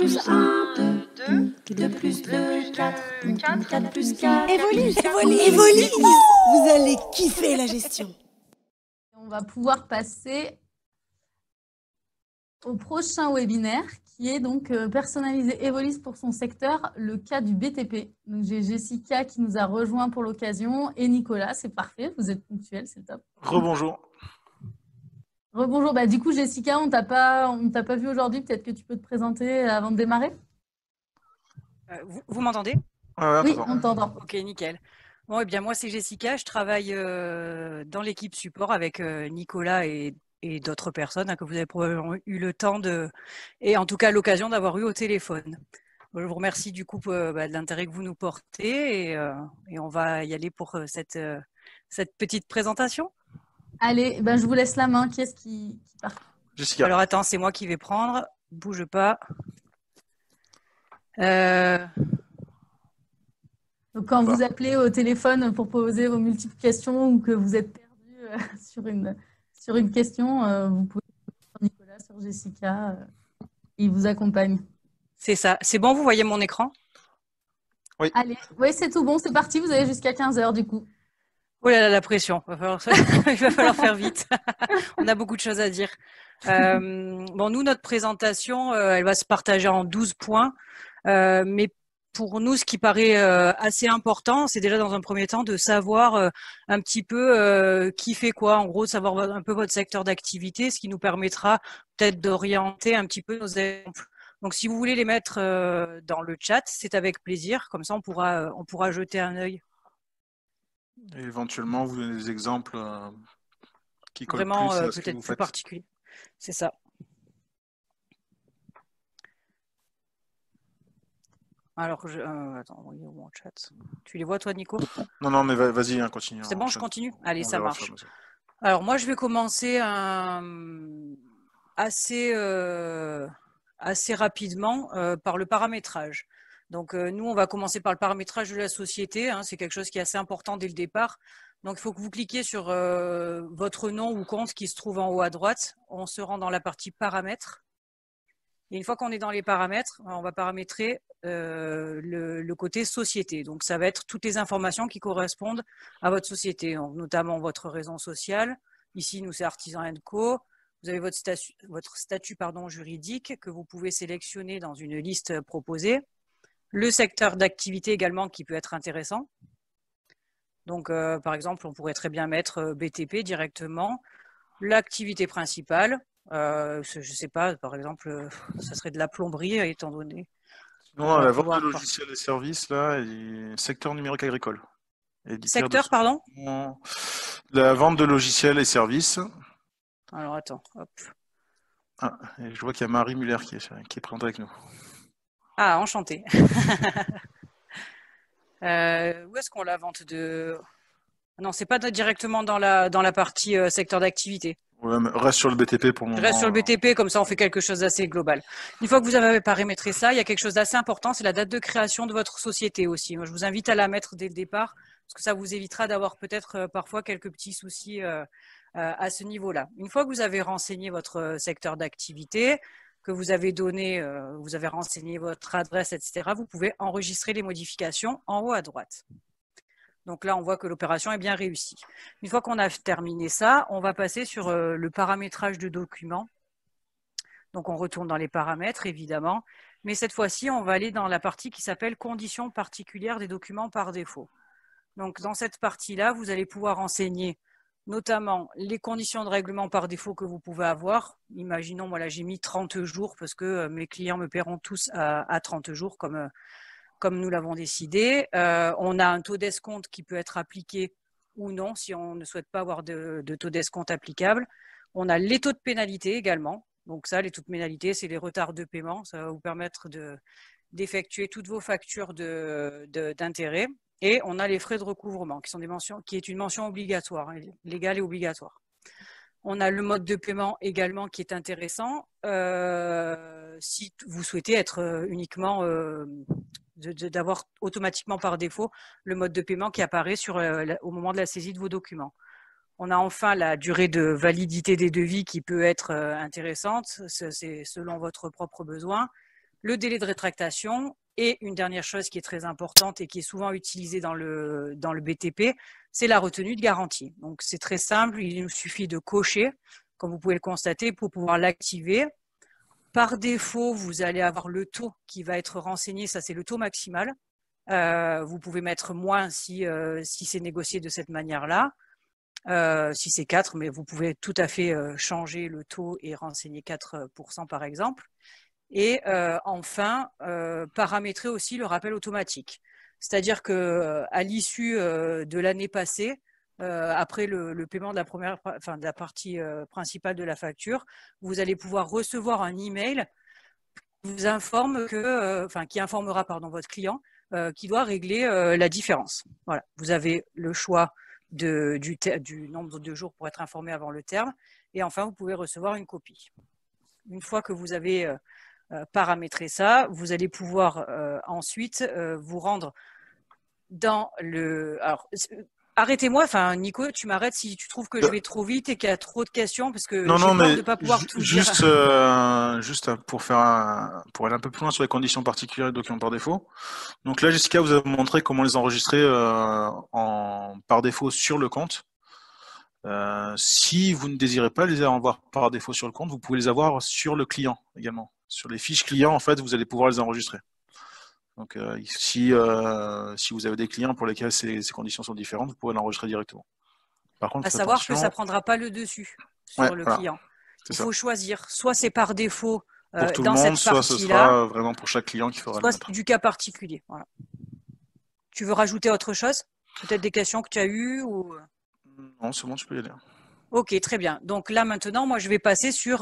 plus 1, 2, 2 plus 2, 4, 4 plus 4. Evolis. Vous allez kiffer la gestion. On va pouvoir passer au prochain webinaire qui est donc personnaliser Evolis pour son secteur, le cas du BTP. Donc j'ai Jessica qui nous a rejoint pour l'occasion et Nicolas, c'est parfait, vous êtes ponctuels, c'est top. Rebonjour. Rebonjour, du coup Jessica, on t'a pas vu aujourd'hui, peut-être que tu peux te présenter avant de démarrer. Vous m'entendez? Oui, on t'entend. Ok, nickel. Bon, eh bien moi c'est Jessica, je travaille dans l'équipe support avec Nicolas et d'autres personnes que vous avez probablement eu le temps et en tout cas l'occasion d'avoir eu au téléphone. Je vous remercie du coup de l'intérêt que vous nous portez et on va y aller pour cette petite présentation. Allez, je vous laisse la main. Qui est-ce qui part? Jessica. Alors attends, c'est moi qui vais prendre. Bouge pas. Donc, quand vous appelez au téléphone pour poser vos multiples questions ou que vous êtes perdu sur une question, vous pouvez sur Nicolas, sur Jessica, ils vous accompagnent. C'est ça. C'est bon, vous voyez mon écran? Oui. Allez, oui, c'est tout bon, c'est parti. Vous avez jusqu'à 15h du coup. Oh là là, la pression. Il va falloir faire vite. On a beaucoup de choses à dire. Nous, notre présentation, elle va se partager en 12 points. Mais pour nous, ce qui paraît assez important, c'est déjà dans un premier temps de savoir un petit peu qui fait quoi. En gros, de savoir un peu votre secteur d'activité, ce qui nous permettra peut-être d'orienter un petit peu nos exemples. Donc, si vous voulez les mettre dans le chat, c'est avec plaisir. Comme ça, on pourra jeter un œil. Et éventuellement, vous donnez des exemples qui collent vraiment plus à ce que peut-être vous plus faites. particulier. C'est ça. Alors, attends, oui, mon chat. Tu les vois, toi, Nico? Non, mais vas-y, continue. C'est bon, je continue? Allez, ça marche. Ça. Alors, moi, je vais commencer assez rapidement par le paramétrage. Donc, nous, on va commencer par le paramétrage de la société. C'est quelque chose qui est assez important dès le départ. Donc, il faut que vous cliquiez sur votre nom ou compte qui se trouve en haut à droite. On se rend dans la partie paramètres. Et une fois qu'on est dans les paramètres, on va paramétrer le côté société. Donc, ça va être toutes les informations qui correspondent à votre société, notamment votre raison sociale. Ici, nous, c'est Artisan & Co. Vous avez votre statut juridique que vous pouvez sélectionner dans une liste proposée. Le secteur d'activité également qui peut être intéressant. Donc, par exemple, on pourrait très bien mettre BTP directement. L'activité principale, je ne sais pas, par exemple, ça serait de la plomberie étant donné. Non, la vente de logiciels et services, là, et secteur numérique agricole. Secteur, pardon? La vente de logiciels et services. Alors, attends, hop. Ah, et je vois qu'il y a Marie Muller qui est présente avec nous. Ah, enchanté. Où est-ce qu'on la vente de... Non, c'est pas directement dans la partie secteur d'activité. Ouais, reste sur le BTP pour le moment. Je reste sur le BTP, comme ça on fait quelque chose d'assez global. Une fois que vous avez paramétré ça, il y a quelque chose d'assez important, c'est la date de création de votre société aussi. Moi, je vous invite à la mettre dès le départ, parce que ça vous évitera d'avoir peut-être parfois quelques petits soucis à ce niveau-là. Une fois que vous avez renseigné votre secteur d'activité, que vous avez donné, vous avez renseigné votre adresse, etc., vous pouvez enregistrer les modifications en haut à droite. Donc là, on voit que l'opération est bien réussie. Une fois qu'on a terminé ça, on va passer sur le paramétrage de documents. Donc, on retourne dans les paramètres, évidemment. Mais cette fois-ci, on va aller dans la partie qui s'appelle « Conditions particulières des documents par défaut ». Donc, dans cette partie-là, vous allez pouvoir renseigner notamment les conditions de règlement par défaut que vous pouvez avoir. Imaginons, moi là, j'ai mis 30 jours parce que mes clients me paieront tous à 30 jours comme nous l'avons décidé. On a un taux d'escompte qui peut être appliqué ou non si on ne souhaite pas avoir de taux d'escompte applicable. On a les taux de pénalité également. Donc ça, les taux de pénalité, c'est les retards de paiement. Ça va vous permettre d'effectuer toutes vos factures d'intérêt. Et on a les frais de recouvrement qui est une mention obligatoire, légale et obligatoire. On a le mode de paiement également qui est intéressant si vous souhaitez être uniquement... d'avoir automatiquement par défaut le mode de paiement qui apparaît au moment de la saisie de vos documents. On a enfin la durée de validité des devis qui peut être intéressante, c'est selon votre propre besoin. le délai de rétractation et une dernière chose qui est très importante et qui est souvent utilisée dans le BTP, c'est la retenue de garantie. Donc, c'est très simple, il nous suffit de cocher, comme vous pouvez le constater, pour pouvoir l'activer. Par défaut, vous allez avoir le taux qui va être renseigné, ça c'est le taux maximal. Vous pouvez mettre moins si c'est négocié de cette manière-là. Si c'est 4, mais vous pouvez tout à fait changer le taux et renseigner 4% par exemple. Et enfin, paramétrer aussi le rappel automatique. C'est-à-dire qu'à l'issue de l'année passée, après le paiement de de la partie principale de la facture, vous allez pouvoir recevoir un email qui vous informe qui informera votre client qui doit régler la différence. Voilà, vous avez le choix du nombre de jours pour être informé avant le terme, et enfin vous pouvez recevoir une copie. Une fois que vous avez paramétrer ça, vous allez pouvoir ensuite vous rendre dans le... Alors, arrêtez-moi, Nico, tu m'arrêtes si tu trouves que je vais trop vite et qu'il y a trop de questions, parce que j'ai peur de ne pas pouvoir tout juste, dire. Juste pour aller un peu plus loin sur les conditions particulières du document par défaut. Donc là, Jessica vous a montré comment les enregistrer par défaut sur le compte. Si vous ne désirez pas les avoir par défaut sur le compte, vous pouvez les avoir sur le client également. Sur les fiches clients, en fait, vous allez pouvoir les enregistrer. Donc, si vous avez des clients pour lesquels ces conditions sont différentes, vous pouvez l'enregistrer directement. Par contre, à savoir que ça ne prendra pas le dessus sur le client. Il faut choisir. Soit c'est par défaut pour tout dans le monde, cette partie-là, soit ce sera vraiment pour chaque client qu'il faudra le mettre. Soit du cas particulier. Voilà. Tu veux rajouter autre chose? Peut-être des questions que tu as eues ou... Non, c'est bon, tu peux y aller. Ok, très bien. Donc là, maintenant, moi, je vais passer sur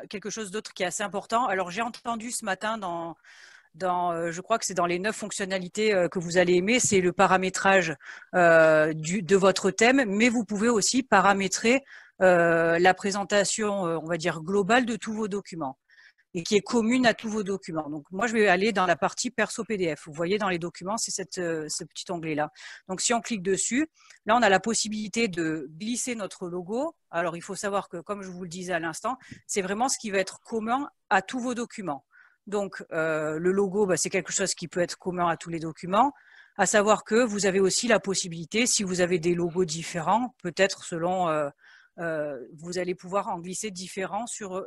quelque chose d'autre qui est assez important. Alors, j'ai entendu ce matin je crois que c'est dans les 9 fonctionnalités que vous allez aimer, c'est le paramétrage de votre thème, mais vous pouvez aussi paramétrer la présentation, on va dire, globale de tous vos documents et qui est commune à tous vos documents. Donc, moi, je vais aller dans la partie perso PDF. Vous voyez, dans les documents, c'est ce petit onglet-là. Donc, si on clique dessus, là, on a la possibilité de glisser notre logo. Alors, il faut savoir que, comme je vous le disais à l'instant, c'est vraiment ce qui va être commun à tous vos documents. Donc, le logo, c'est quelque chose qui peut être commun à tous les documents. À savoir que vous avez aussi la possibilité, si vous avez des logos différents, peut-être selon... vous allez pouvoir en glisser des différents sur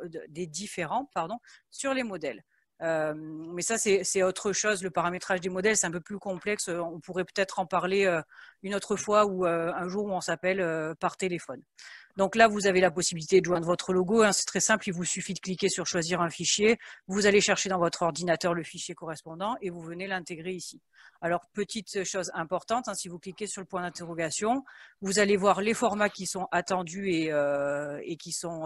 les modèles. Mais ça, c'est autre chose. Le paramétrage des modèles, c'est un peu plus complexe. On pourrait peut-être en parler une autre fois ou un jour où on s'appelle par téléphone. Donc là, vous avez la possibilité de joindre votre logo. C'est très simple, il vous suffit de cliquer sur choisir un fichier. Vous allez chercher dans votre ordinateur le fichier correspondant et vous venez l'intégrer ici. Alors, petite chose importante, si vous cliquez sur le point d'interrogation, vous allez voir les formats qui sont attendus et qui sont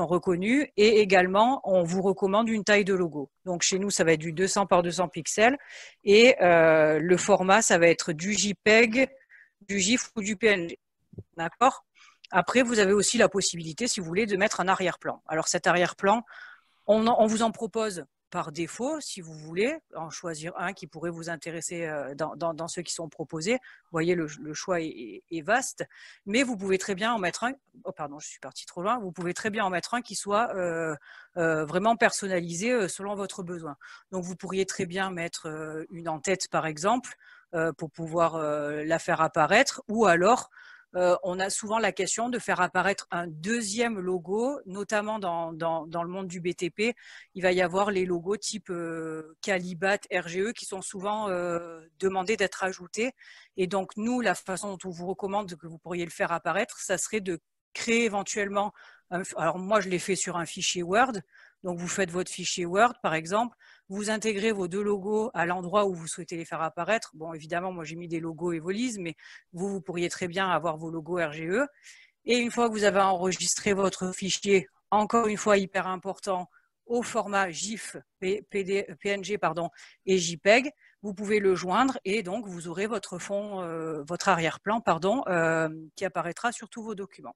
reconnus. Et également, on vous recommande une taille de logo. Donc, chez nous, ça va être du 200 par 200 pixels. Et le format, ça va être du JPEG, du GIF ou du PNG. D'accord ? Après, vous avez aussi la possibilité, si vous voulez, de mettre un arrière-plan. Alors, cet arrière-plan, on vous en propose par défaut, si vous voulez, en choisir un qui pourrait vous intéresser dans ceux qui sont proposés. Vous voyez, le choix est vaste, mais vous pouvez très bien en mettre un. Oh, pardon, je suis partie trop loin. Vous pouvez très bien en mettre un qui soit vraiment personnalisé selon votre besoin. Donc, vous pourriez très bien mettre une en-tête, par exemple, pour pouvoir la faire apparaître, ou alors on a souvent la question de faire apparaître un deuxième logo, notamment dans le monde du BTP. Il va y avoir les logos type Calibat, RGE qui sont souvent demandés d'être ajoutés. Et donc, nous, la façon dont on vous recommande que vous pourriez le faire apparaître, ça serait de créer éventuellement, alors moi je l'ai fait sur un fichier Word, donc vous faites votre fichier Word par exemple, vous intégrez vos deux logos à l'endroit où vous souhaitez les faire apparaître. Bon, évidemment, moi j'ai mis des logos Evolise, mais vous pourriez très bien avoir vos logos RGE. Et une fois que vous avez enregistré votre fichier, encore une fois hyper important, au format GIF, PNG et JPEG, vous pouvez le joindre et donc vous aurez votre fond, votre arrière-plan qui apparaîtra sur tous vos documents.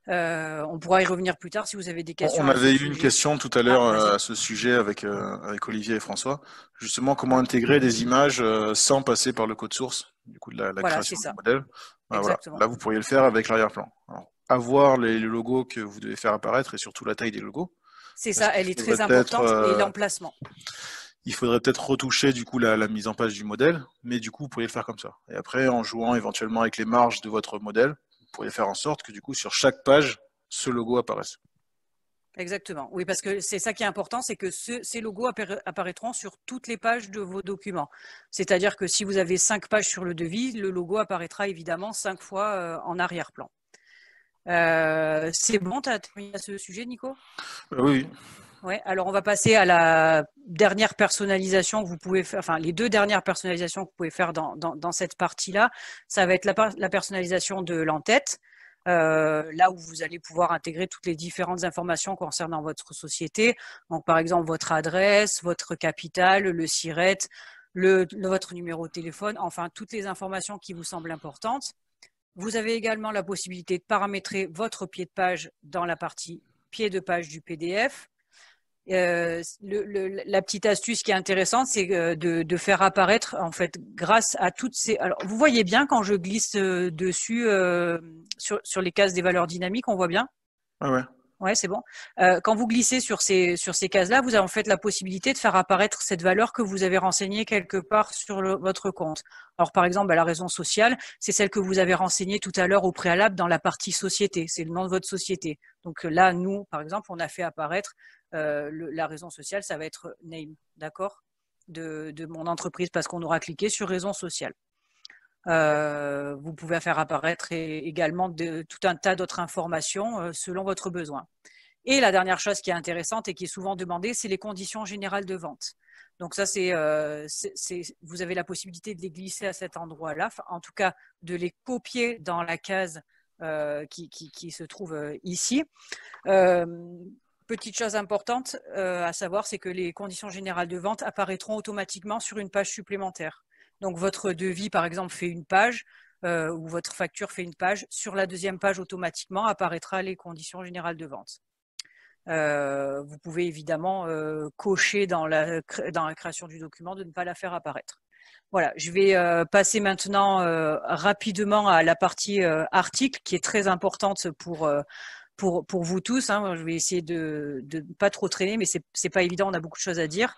On pourra y revenir plus tard si vous avez des questions. On avait eu une question tout à l'heure à ce sujet avec Olivier et François. Justement, comment intégrer des images sans passer par le code source du coup de la création du modèle. Voilà. Là, vous pourriez le faire avec l'arrière-plan. Avoir les logos que vous devez faire apparaître et surtout la taille des logos. C'est Parce ça, qu'il elle est faudrait très peut-être importante et l'emplacement. il faudrait peut-être retoucher du coup la mise en page du modèle, mais du coup vous pourriez le faire comme ça. Et après, en jouant éventuellement avec les marges de votre modèle, vous pourriez faire en sorte que du coup sur chaque page, ce logo apparaisse. Exactement. Oui, parce que c'est ça qui est important, c'est que ces logos apparaîtront sur toutes les pages de vos documents. C'est-à-dire que si vous avez 5 pages sur le devis, le logo apparaîtra évidemment 5 fois en arrière-plan. C'est bon, tu as terminé à ce sujet, Nico? Oui, Ouais, alors on va passer à la dernière personnalisation que vous pouvez faire, enfin les 2 dernières personnalisations que vous pouvez faire dans cette partie-là. Ça va être la personnalisation de l'entête, là où vous allez pouvoir intégrer toutes les différentes informations concernant votre société. Donc par exemple votre adresse, votre capital, le SIRET, votre numéro de téléphone, enfin toutes les informations qui vous semblent importantes. Vous avez également la possibilité de paramétrer votre pied de page dans la partie pied de page du PDF. La petite astuce qui est intéressante, c'est de faire apparaître, en fait, grâce à toutes ces... Alors, vous voyez bien quand je glisse dessus sur les cases des valeurs dynamiques, on voit bien? ouais. Ouais, c'est bon. Quand vous glissez sur ces cases-là, vous avez en fait la possibilité de faire apparaître cette valeur que vous avez renseignée quelque part sur votre compte. Alors, par exemple, la raison sociale, c'est celle que vous avez renseignée tout à l'heure au préalable dans la partie société. C'est le nom de votre société. Donc là, nous, par exemple, on a fait apparaître la raison sociale, ça va être name, d'accord, de mon entreprise, parce qu'on aura cliqué sur raison sociale. Vous pouvez faire apparaître également tout un tas d'autres informations selon votre besoin. Et la dernière chose qui est intéressante et qui est souvent demandée, c'est les conditions générales de vente. Donc ça, vous avez la possibilité de les glisser à cet endroit-là, en tout cas de les copier dans la case qui se trouve ici. Petite chose importante à savoir, c'est que les conditions générales de vente apparaîtront automatiquement sur une page supplémentaire. Donc votre devis, par exemple, fait une page ou votre facture fait une page. Sur la deuxième page, automatiquement, apparaîtra les conditions générales de vente. Vous pouvez évidemment cocher dans la création du document de ne pas la faire apparaître. Voilà, je vais passer maintenant rapidement à la partie article qui est très importante pour vous tous. Hein. Je vais essayer de ne pas trop traîner, mais c'est pas évident, on a beaucoup de choses à dire.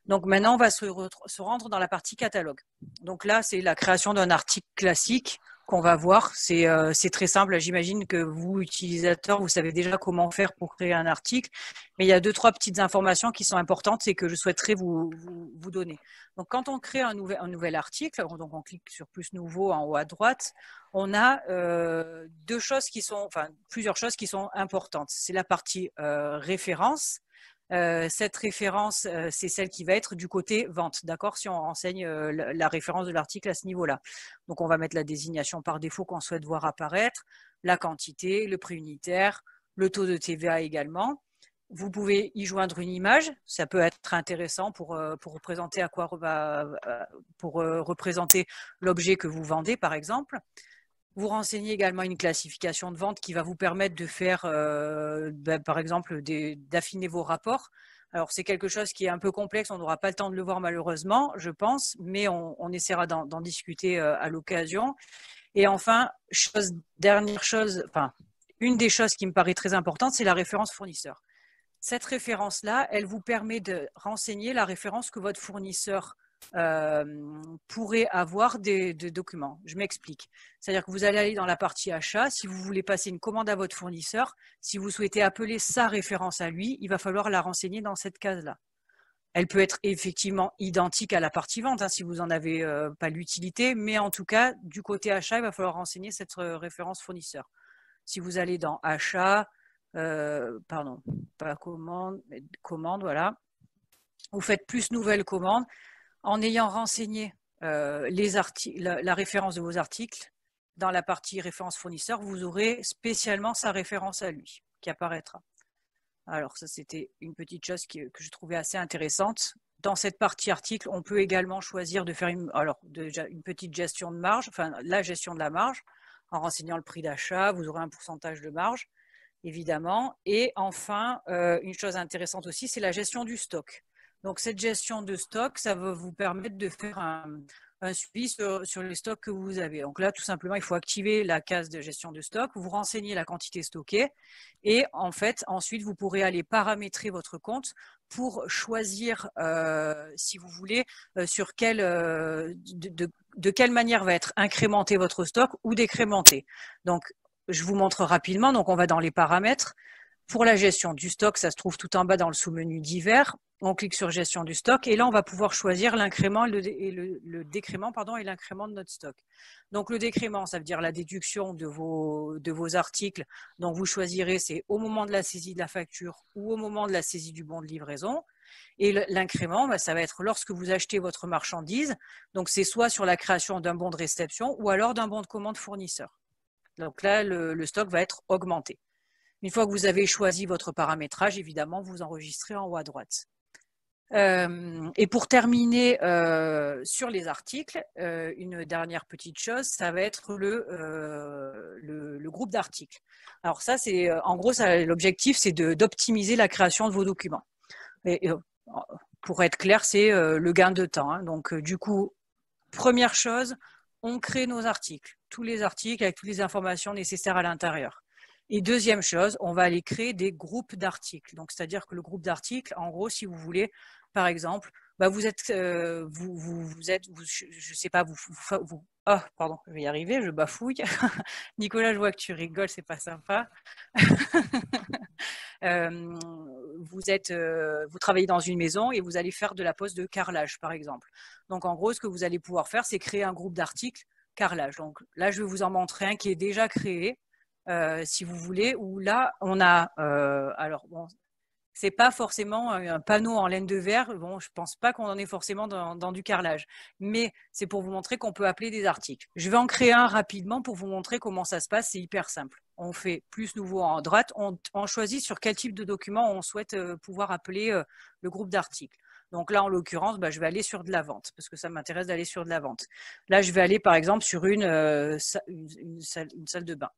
Donc maintenant, on va se rendre dans la partie catalogue. Donc là, c'est la création d'un article classique qu'on va voir. C'est très simple. J'imagine que vous, utilisateurs, vous savez déjà comment faire pour créer un article. Mais il y a 2-3 petites informations qui sont importantes et que je souhaiterais vous donner. Donc quand on crée un nouvel article, donc on clique sur plus nouveau en haut à droite, on a plusieurs choses qui sont importantes. C'est la partie référence. Cette référence, c'est celle qui va être du côté vente, d'accord, si on renseigne la référence de l'article à ce niveau-là. Donc, on va mettre la désignation par défaut qu'on souhaite voir apparaître, la quantité, le prix unitaire, le taux de TVA également. Vous pouvez y joindre une image, ça peut être intéressant pour représenter représenter l'objet que vous vendez, par exemple. Vous renseignez également une classification de vente qui va vous permettre de faire, par exemple, d'affiner vos rapports. Alors, c'est quelque chose qui est un peu complexe, on n'aura pas le temps de le voir malheureusement, je pense, mais on essaiera d'en discuter à l'occasion. Et enfin, une des choses qui me paraît très importante, c'est la référence fournisseur. Cette référence-là, elle vous permet de renseigner la référence que votre fournisseur pourrait avoir des documents. Je m'explique. C'est-à-dire que vous allez aller dans la partie achat. Si vous voulez passer une commande à votre fournisseur, si vous souhaitez appeler sa référence à lui, il va falloir la renseigner dans cette case-là. Elle peut être effectivement identique à la partie vente si vous n'en avez pas l'utilité, mais en tout cas, du côté achat, il va falloir renseigner cette référence fournisseur. Si vous allez dans achat, pas commande, mais commande, voilà. Vous faites plus nouvelle commande. En ayant renseigné la référence de vos articles, dans la partie référence fournisseur, vous aurez spécialement sa référence à lui qui apparaîtra. Alors ça, c'était une petite chose que je trouvais assez intéressante. Dans cette partie article, on peut également choisir de faire une petite gestion de marge, enfin la gestion de la marge, en renseignant le prix d'achat, vous aurez un pourcentage de marge, évidemment. Et enfin, une chose intéressante aussi, c'est la gestion du stock. Donc, cette gestion de stock, ça va vous permettre de faire un suivi sur les stocks que vous avez. Donc là, tout simplement, il faut activer la case de gestion de stock, vous renseignez la quantité stockée et en fait, ensuite, vous pourrez aller paramétrer votre compte pour choisir, si vous voulez, sur de quelle manière va être incrémenté votre stock ou décrémenté. Donc, je vous montre rapidement. Donc, on va dans les paramètres. Pour la gestion du stock, ça se trouve tout en bas dans le sous-menu divers. On clique sur gestion du stock et là, on va pouvoir choisir l'incrément et le décrément et l'incrément de notre stock. Donc, le décrément, ça veut dire la déduction de vos articles. Donc, vous choisirez, c'est au moment de la saisie de la facture ou au moment de la saisie du bon de livraison. Et l'incrément, ça va être lorsque vous achetez votre marchandise. Donc, c'est soit sur la création d'un bon de réception ou alors d'un bon de commande fournisseur. Donc là, le stock va être augmenté. Une fois que vous avez choisi votre paramétrage, évidemment, vous enregistrez en haut à droite. Et pour terminer sur les articles, une dernière petite chose, ça va être le groupe d'articles. Alors ça, c'est en gros, l'objectif, c'est d'optimiser la création de vos documents. Et pour être clair, c'est le gain de temps. Hein. Donc du coup, première chose, on crée nos articles, tous les articles avec toutes les informations nécessaires à l'intérieur. Et deuxième chose, on va aller créer des groupes d'articles. Donc, c'est-à-dire que le groupe d'articles, en gros, si vous voulez, par exemple, vous êtes, je sais pas, pardon, je vais y arriver, je bafouille. Nicolas, je vois que tu rigoles, c'est pas sympa. Vous travaillez dans une maison et vous allez faire de la pose de carrelage, par exemple. Donc, en gros, ce que vous allez pouvoir faire, c'est créer un groupe d'articles carrelage. Donc, là, je vais vous en montrer un qui est déjà créé. Si vous voulez, où là, on a, alors bon, c'est pas forcément un panneau en laine de verre, bon, je pense pas qu'on en est forcément dans du carrelage, mais c'est pour vous montrer qu'on peut appeler des articles. Je vais en créer un rapidement pour vous montrer comment ça se passe, c'est hyper simple. On fait plus nouveau en droite, on choisit sur quel type de document on souhaite pouvoir appeler le groupe d'articles. Donc là, en l'occurrence, je vais aller sur de la vente, parce que ça m'intéresse d'aller sur de la vente. Là, je vais aller, par exemple, sur une salle de bain.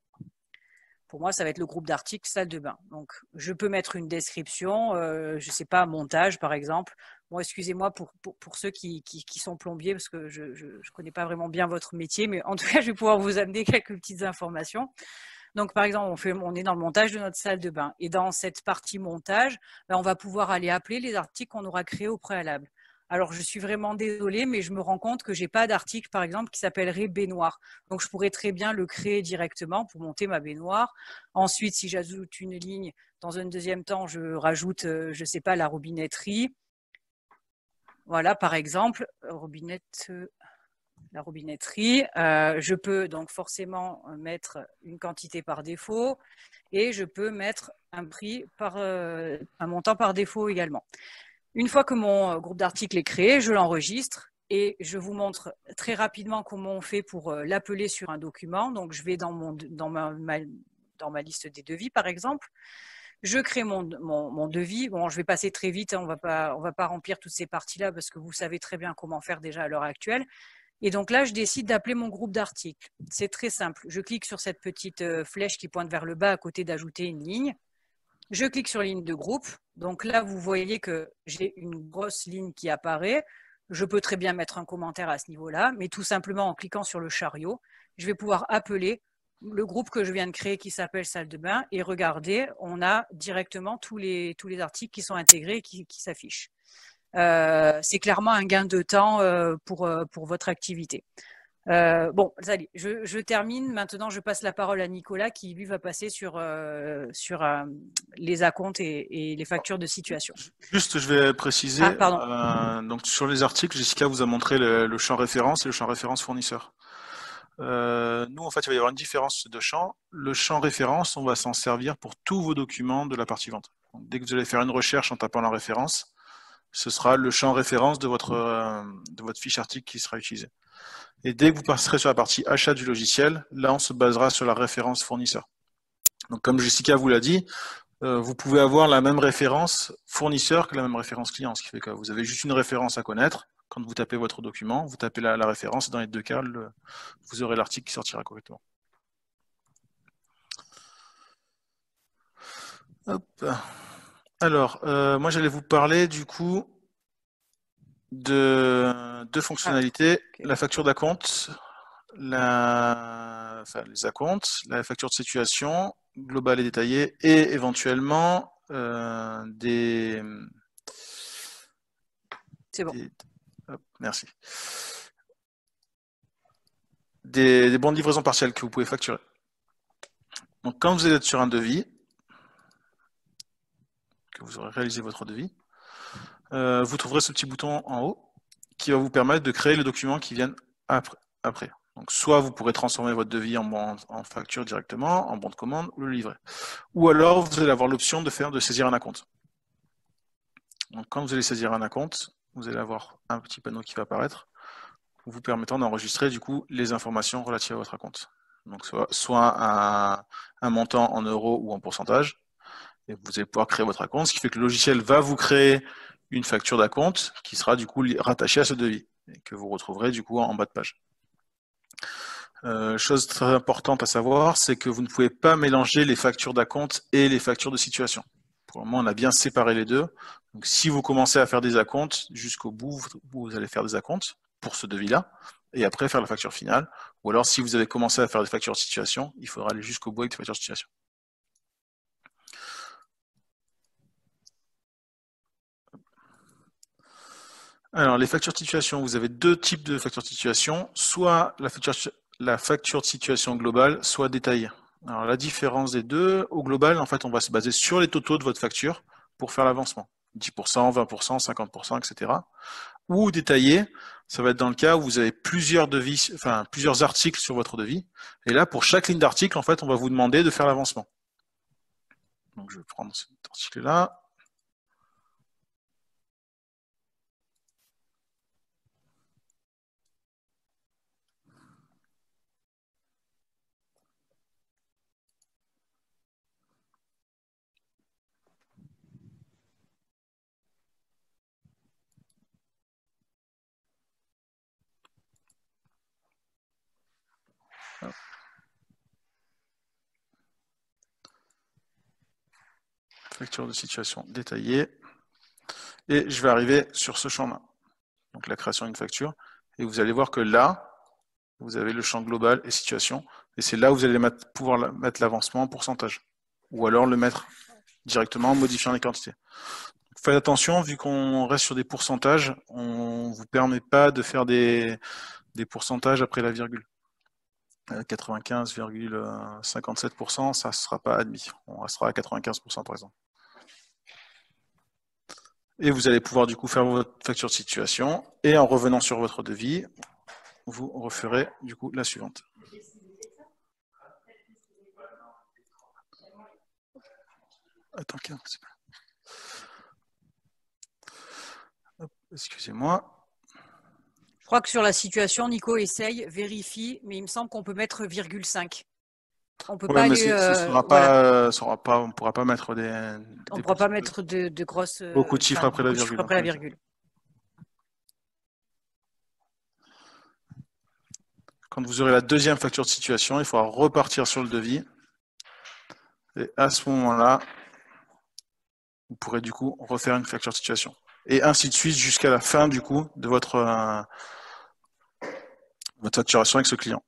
Pour moi, ça va être le groupe d'articles salle de bain. Donc, je peux mettre une description, je ne sais pas, montage par exemple. Bon, excusez-moi pour ceux qui sont plombiers, parce que je ne connais pas vraiment bien votre métier, mais en tout cas, je vais pouvoir vous amener quelques petites informations. Donc, par exemple, on est dans le montage de notre salle de bain. Et dans cette partie montage, on va pouvoir aller appeler les articles qu'on aura créés au préalable. Alors, je suis vraiment désolée, mais je me rends compte que je n'ai pas d'article, par exemple, qui s'appellerait baignoire. Donc, je pourrais très bien le créer directement pour monter ma baignoire. Ensuite, si j'ajoute une ligne, dans un deuxième temps, je rajoute, je ne sais pas, la robinetterie. Voilà, par exemple, la robinetterie. Je peux donc forcément mettre une quantité par défaut et je peux mettre un prix un montant par défaut également. Une fois que mon groupe d'articles est créé, je l'enregistre et je vous montre très rapidement comment on fait pour l'appeler sur un document. Donc, je vais dans ma liste des devis, par exemple. Je crée mon devis. Bon, je vais passer très vite, hein, on va pas remplir toutes ces parties-là parce que vous savez très bien comment faire déjà à l'heure actuelle. Et donc là, je décide d'appeler mon groupe d'articles. C'est très simple. Je clique sur cette petite flèche qui pointe vers le bas à côté d'ajouter une ligne. Je clique sur ligne de groupe. Donc là, vous voyez que j'ai une grosse ligne qui apparaît. Je peux très bien mettre un commentaire à ce niveau-là, mais tout simplement en cliquant sur le chariot, je vais pouvoir appeler le groupe que je viens de créer qui s'appelle salle de bain et regardez, on a directement tous les articles qui sont intégrés et qui s'affichent. C'est clairement un gain de temps pour votre activité. Bon, allez, je termine. Maintenant, je passe la parole à Nicolas qui, lui, va passer sur les acomptes et les factures de situation. Juste, je vais préciser. Donc, sur les articles, Jessica vous a montré le champ référence et le champ référence fournisseur. Nous, en fait, il va y avoir une différence de champ. Le champ référence, on va s'en servir pour tous vos documents de la partie vente. Donc, dès que vous allez faire une recherche en tapant la référence, ce sera le champ référence de votre fiche article qui sera utilisé. Et dès que vous passerez sur la partie achat du logiciel, là, on se basera sur la référence fournisseur. Donc, comme Jessica vous l'a dit, vous pouvez avoir la même référence fournisseur que la même référence client, ce qui fait que vous avez juste une référence à connaître. Quand vous tapez votre document, vous tapez la référence et dans les deux cas, vous aurez l'article qui sortira correctement. Hop. Alors, moi, j'allais vous parler du coup deux fonctionnalités, ok. la facture d'acompte, enfin, les acomptes, la facture de situation, globale et détaillée, et éventuellement des... C'est bon. Hop, merci. Des bons de livraison partielle que vous pouvez facturer. Donc, quand vous êtes sur un devis, que vous aurez réalisé votre devis, vous trouverez ce petit bouton en haut qui va vous permettre de créer les documents qui viennent après. Donc, soit vous pourrez transformer votre devis en facture directement, en bon de commande, ou le livrer. Ou alors, vous allez avoir l'option de saisir un acompte. Donc, quand vous allez saisir un acompte, vous allez avoir un petit panneau qui va apparaître, vous permettant d'enregistrer du coup les informations relatives à votre acompte. Donc, soit un montant en euros ou en pourcentage, et vous allez pouvoir créer votre acompte, ce qui fait que le logiciel va vous créer une facture d'acompte qui sera du coup rattachée à ce devis et que vous retrouverez du coup en bas de page. Chose très importante à savoir, c'est que vous ne pouvez pas mélanger les factures d'acompte et les factures de situation. Pour le moment, on a bien séparé les deux. Donc, si vous commencez à faire des acomptes, jusqu'au bout, vous allez faire des acomptes pour ce devis-là, et après faire la facture finale. Ou alors, si vous avez commencé à faire des factures de situation, il faudra aller jusqu'au bout avec des factures de situation. Alors, les factures de situation, vous avez deux types de factures de situation, soit la facture de situation globale, soit détaillée. Alors, la différence des deux, au global, en fait, on va se baser sur les totaux de votre facture pour faire l'avancement. 10%, 20%, 50%, etc. Ou détaillé, ça va être dans le cas où vous avez plusieurs devis, enfin, plusieurs articles sur votre devis. Et là, pour chaque ligne d'article, en fait, on va vous demander de faire l'avancement. Donc, je vais prendre cet article-là. Facture de situation détaillée. Et je vais arriver sur ce champ-là. Donc la création d'une facture. Et vous allez voir que là, vous avez le champ global et situation. Et c'est là où vous allez pouvoir mettre l'avancement en pourcentage. Ou alors le mettre directement en modifiant les quantités. Donc, faites attention, vu qu'on reste sur des pourcentages, on ne vous permet pas de faire des pourcentages après la virgule. 95,57%, ça ne sera pas admis. On restera à 95% par exemple. Et vous allez pouvoir du coup faire votre facture de situation. Et en revenant sur votre devis, vous referez du coup la suivante. Attends, excusez-moi. Je crois que sur la situation, Nico essaye, vérifie, mais il me semble qu'on peut mettre ,5. On peut pas aller. On ne pourra pas mettre on ne pourra pas mettre de grosses. Beaucoup de chiffres après la virgule. Quand vous aurez la deuxième facture de situation, il faudra repartir sur le devis. Et à ce moment-là, vous pourrez du coup refaire une facture de situation. Et ainsi de suite jusqu'à la fin du coup de votre facturation avec ce client.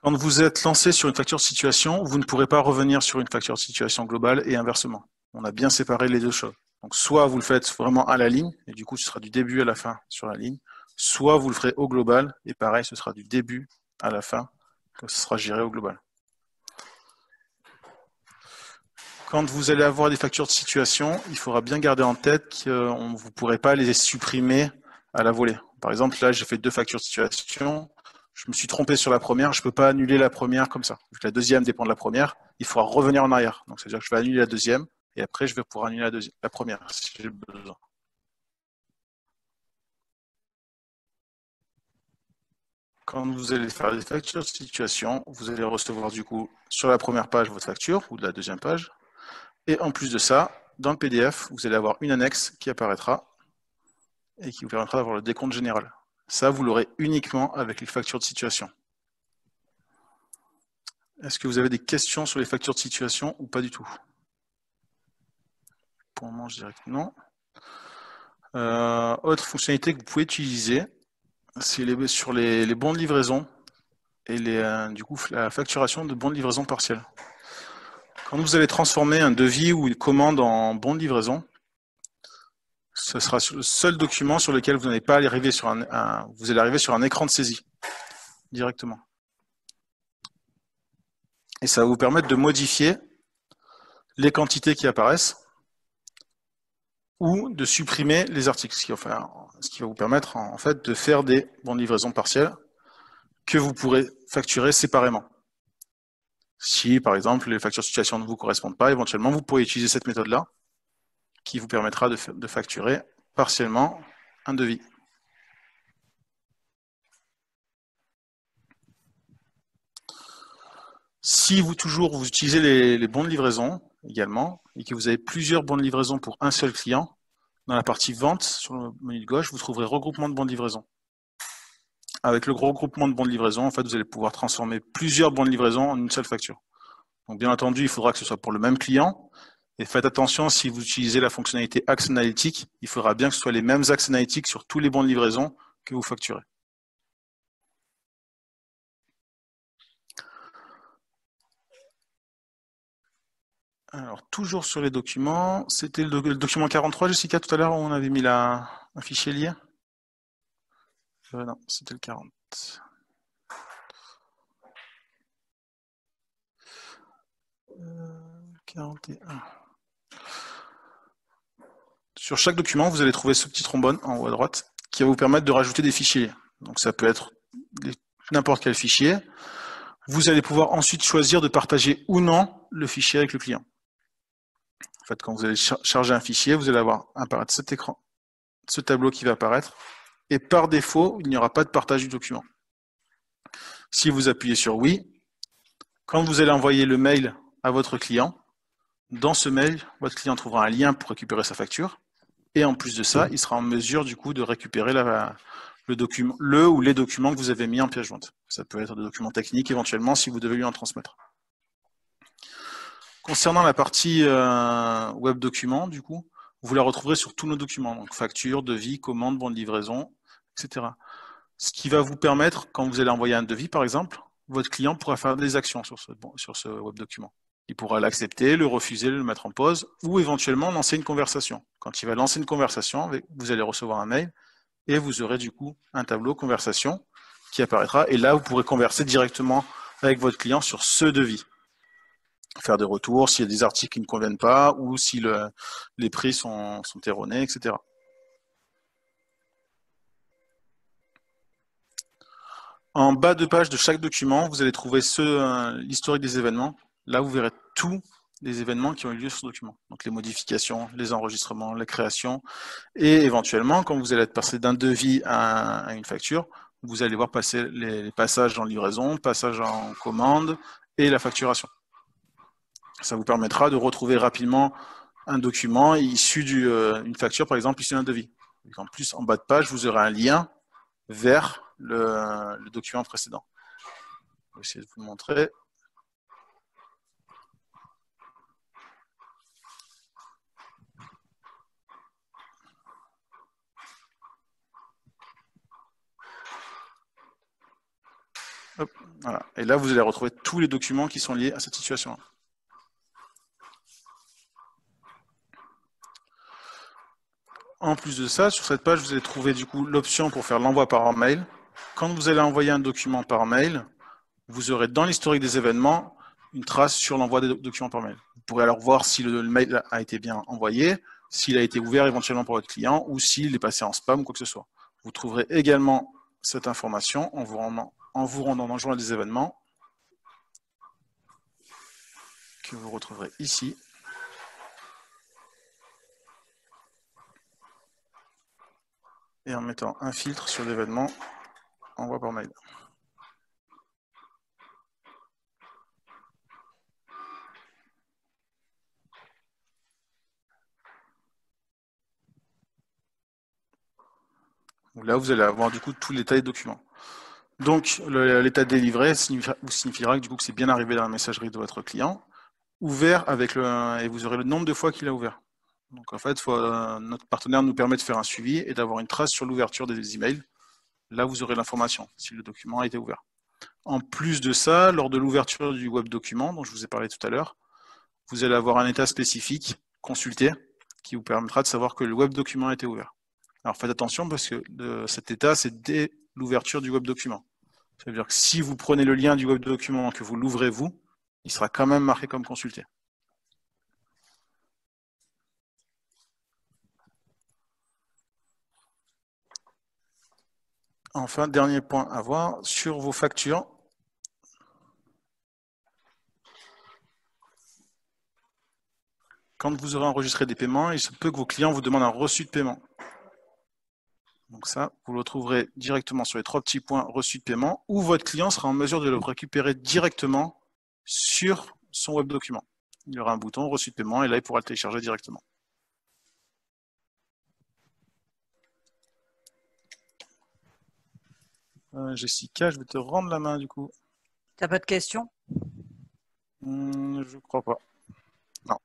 Quand vous êtes lancé sur une facture de situation, vous ne pourrez pas revenir sur une facture de situation globale et inversement. On a bien séparé les deux choses. Donc soit vous le faites vraiment à la ligne, et du coup ce sera du début à la fin sur la ligne, soit vous le ferez au global, et pareil, ce sera du début à la fin, que ce sera géré au global. Quand vous allez avoir des factures de situation, il faudra bien garder en tête que vous ne pourrez pas les supprimer à la volée. Par exemple, là, j'ai fait 2 factures de situation. Je me suis trompé sur la première. Je ne peux pas annuler la première comme ça. La deuxième dépend de la première. Il faudra revenir en arrière. Donc, c'est-à-dire que je vais annuler la deuxième et après, je vais pouvoir annuler la première si j'ai besoin. Quand vous allez faire des factures de situation, vous allez recevoir du coup sur la première page votre facture ou de la deuxième page. Et en plus de ça, dans le PDF, vous allez avoir une annexe qui apparaîtra et qui vous permettra d'avoir le décompte général. Ça, vous l'aurez uniquement avec les factures de situation. Est-ce que vous avez des questions sur les factures de situation ou pas du tout? Pour le moment, je dirais que non. Autre fonctionnalité que vous pouvez utiliser, c'est sur les bons de livraison et du coup la facturation de bons de livraison partiels. Quand vous allez transformer un devis ou une commande en bon de livraison, ce sera le seul document sur lequel vous n'allez pas arriver sur vous allez arriver sur un écran de saisie directement. Et ça va vous permettre de modifier les quantités qui apparaissent ou de supprimer les articles, ce qui va vous permettre en fait de faire des bons de livraison partiels que vous pourrez facturer séparément. Si par exemple les factures de situation ne vous correspondent pas, éventuellement vous pourrez utiliser cette méthode-là qui vous permettra de facturer partiellement un devis. Si vous utilisez les bons de livraison également, et que vous avez plusieurs bons de livraison pour un seul client, dans la partie vente, sur le menu de gauche, vous trouverez regroupement de bons de livraison. Avec le regroupement de bons de livraison, en fait, vous allez pouvoir transformer plusieurs bons de livraison en une seule facture. Donc bien entendu, il faudra que ce soit pour le même client. Et faites attention, si vous utilisez la fonctionnalité axe analytique, il faudra bien que ce soit les mêmes axes analytiques sur tous les bons de livraison que vous facturez. Alors, toujours sur les documents, c'était le document 43, Jessica, tout à l'heure, où on avait mis un fichier lié. Non, c'était le 40. 41. Sur chaque document, vous allez trouver ce petit trombone en haut à droite qui va vous permettre de rajouter des fichiers. Donc ça peut être n'importe quel fichier. Vous allez pouvoir ensuite choisir de partager ou non le fichier avec le client. En fait, quand vous allez charger un fichier, vous allez avoir apparaître cet écran, ce tableau qui va apparaître. Et par défaut, il n'y aura pas de partage du document. Si vous appuyez sur oui, quand vous allez envoyer le mail à votre client, dans ce mail, votre client trouvera un lien pour récupérer sa facture. Et en plus de ça, il sera en mesure du coup de récupérer le ou les documents que vous avez mis en pièce jointe. Ça peut être des documents techniques éventuellement si vous devez lui en transmettre. Concernant la partie web document, du coup, vous la retrouverez sur tous nos documents, donc facture, devis, commande, bon de livraison, etc. Ce qui va vous permettre, quand vous allez envoyer un devis par exemple, votre client pourra faire des actions sur ce web document. Il pourra l'accepter, le refuser, le mettre en pause, ou éventuellement lancer une conversation. Quand il va lancer une conversation, vous allez recevoir un mail, et vous aurez du coup un tableau conversation qui apparaîtra, et là vous pourrez converser directement avec votre client sur ce devis. Faire des retours, s'il y a des articles qui ne conviennent pas, ou si les prix sont erronés, etc. En bas de page de chaque document, vous allez trouver l'historique des événements. Là, vous verrez tous les événements qui ont eu lieu sur ce document. Donc les modifications, les enregistrements, la création. Et éventuellement, quand vous allez être passé d'un devis à une facture, vous allez voir passer les passages en livraison, passages en commande et la facturation. Ça vous permettra de retrouver rapidement un document issu d'une facture, par exemple, issu d'un devis. Et en plus, en bas de page, vous aurez un lien vers le document précédent. Je vais essayer de vous le montrer. Hop, voilà. Et là, vous allez retrouver tous les documents qui sont liés à cette situation-là. En plus de ça, sur cette page, vous allez trouver du coup l'option pour faire l'envoi par mail. Quand vous allez envoyer un document par mail, vous aurez dans l'historique des événements une trace sur l'envoi des documents par mail. Vous pourrez alors voir si le mail a été bien envoyé, s'il a été ouvert éventuellement par votre client ou s'il est passé en spam ou quoi que ce soit. Vous trouverez également cette information en vous rendant dans le journal des événements que vous retrouverez ici. Et en mettant un filtre sur l'événement envoi par mail. Là, vous allez avoir du coup tous les détails des documents. Donc, l'état délivré signifiera que, du coup, que c'est bien arrivé dans la messagerie de votre client, ouvert et vous aurez le nombre de fois qu'il a ouvert. Donc en fait, notre partenaire nous permet de faire un suivi et d'avoir une trace sur l'ouverture des emails. Là, vous aurez l'information si le document a été ouvert. En plus de ça, lors de l'ouverture du web document, dont je vous ai parlé tout à l'heure, vous allez avoir un état spécifique, consulté, qui vous permettra de savoir que le web document a été ouvert. Alors faites attention parce que cet état, c'est dès l'ouverture du web document. Ça veut dire que si vous prenez le lien du web document et que vous l'ouvrez vous, il sera quand même marqué comme consulté. Enfin, dernier point à voir, sur vos factures. Quand vous aurez enregistré des paiements, il se peut que vos clients vous demandent un reçu de paiement. Donc ça, vous le trouverez directement sur les 3 petits points reçu de paiement, ou votre client sera en mesure de le récupérer directement sur son web document. Il y aura un bouton reçu de paiement et là, il pourra le télécharger directement. Jessica, je vais te rendre la main du coup. T'as pas de questions? Je crois pas. Non.